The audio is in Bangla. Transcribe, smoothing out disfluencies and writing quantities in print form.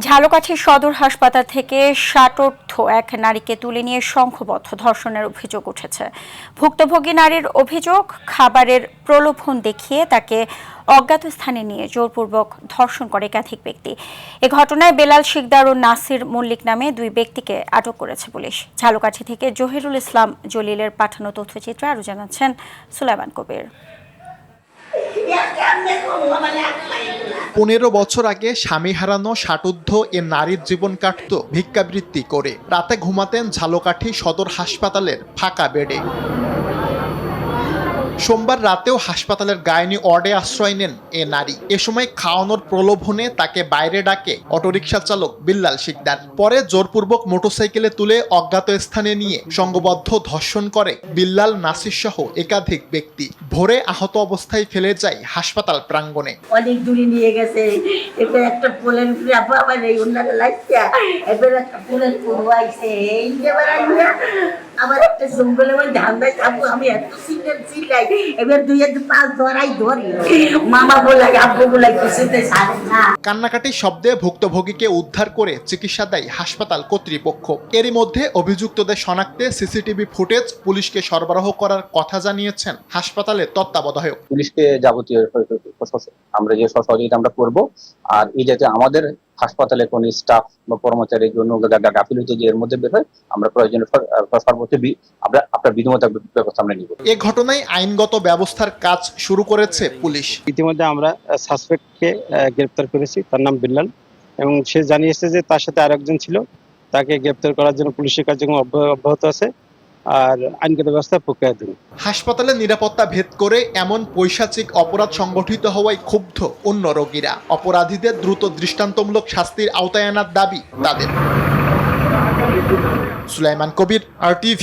ঝালকাঠি সদর হাসপাতাল থেকে ষাটোর্ধ্ব এক নারীকে তুলে নিয়ে সংঘবদ্ধ ধর্ষণের অভিযোগ উঠেছে। ভুক্তভোগী নারীর অভিযোগ, খাবারের প্রলোভন দেখিয়ে তাকে অজ্ঞাত স্থানে নিয়ে জোরপূর্বক ধর্ষণ করে একাধিক ব্যক্তি। এ ঘটনায় বেলাল শিকদার ও নাসির মল্লিক নামে দুই ব্যক্তিকে আটক করেছে পুলিশ। ঝালকাঠি থেকে জহিরুল ইসলাম জলিলের পাঠানো তথ্যচিত্রে আরও জানাচ্ছেন সুলাইমান কবির। 15 বছর আগে স্বামী হারানো ষাটোর্ধ্ব এ নারীর জীবন কাটত ভিক্ষাবৃত্তি করে। রাতে ঘুমাতেন ঝালকাঠি সদর হাসপাতালের ফাঁকা বেডে। সোমবার রাতেও হাসপাতালের গায়নী ওয়ার্ডে আশ্রয় নেন এ নারী। এ সময় খাওয়ানোর প্রলোভনে তাকে বাইরে ডাকে অটোরিকশা চালক বিল্লাল শিকদার। পরে জোরপূর্বক মোটরসাইকেলে তুলে অজ্ঞাত স্থানে নিয়ে সংঘবদ্ধ ধর্ষণ করে বিল্লাল, নাসির সহ একাধিক ব্যক্তি। ভোরে আহত অবস্থায় ফেলে যায় হাসপাতাল প্রাঙ্গণে। অনেক দূরে নিয়ে গেছে। এবার একটা পোলের উপরে আবার এই উন্নারে লাগছে, এবার একটা পোলের পড়ুয়াইছে এই এবার আবার একটা জঙ্গলে ওই ধান দেয় যাবো। আমি এত সিলের চিলাই, এবার 2-5 ধরাই ধরি। মামা বলে আব্বু বলে কিছুতে ছাড়ে না। কান্নাকাটির শব্দে ভুক্তভোগীকে উদ্ধার করে চিকিৎসা দেয় হাসপাতাল কর্তৃপক্ষ। এরই মধ্যে অভিযুক্তদের শনাক্তে সিসিটিভি ফুটেজ পুলিশকে সরবরাহ করার কথা জানিয়েছেন হাসপাতালের তত্ত্বাবধায়ক। পুলিশকে যাবতীয় আমরা যে সহযোগিতা আমরা করব, আর এই যাতে আমাদের হাসপাতালে কোনো স্টাফ বা কর্মচারীর জন্য গাফিলতি যে এর মধ্যে বের হয়, আমরা প্রয়োজনীয় সর্বোচ্চ আমরা আপনার বিধিমত ব্যবস্থা আমরা নিব। এ ঘটনায় আইনগত ব্যবস্থার কাজ শুরু করেছে পুলিশ। ইতিমধ্যে আমরা সাসপেক্টকে গ্রেপ্তার করেছি, তার নাম বিল্লাল, এবং সে জানিয়েছে যে তার সাথে আরেকজন ছিল। তাকে গ্রেপ্তার করার জন্য পুলিশের কার্যক্রম অব্যাহত আছে আর আইনগত ব্যবস্থা প্রক্রিয়াধীন। হাসপাতালের নিরাপত্তা ভেদ করে এমন পৈশাচিক অপরাধ সংগঠিত হওয়ায় ক্ষুব্ধ অন্য রোগীরা। অপরাধীদের দ্রুত দৃষ্টান্তমূলক শাস্তির আওতায় আনার দাবি তাদের। সুলাইমান কবির, RTV।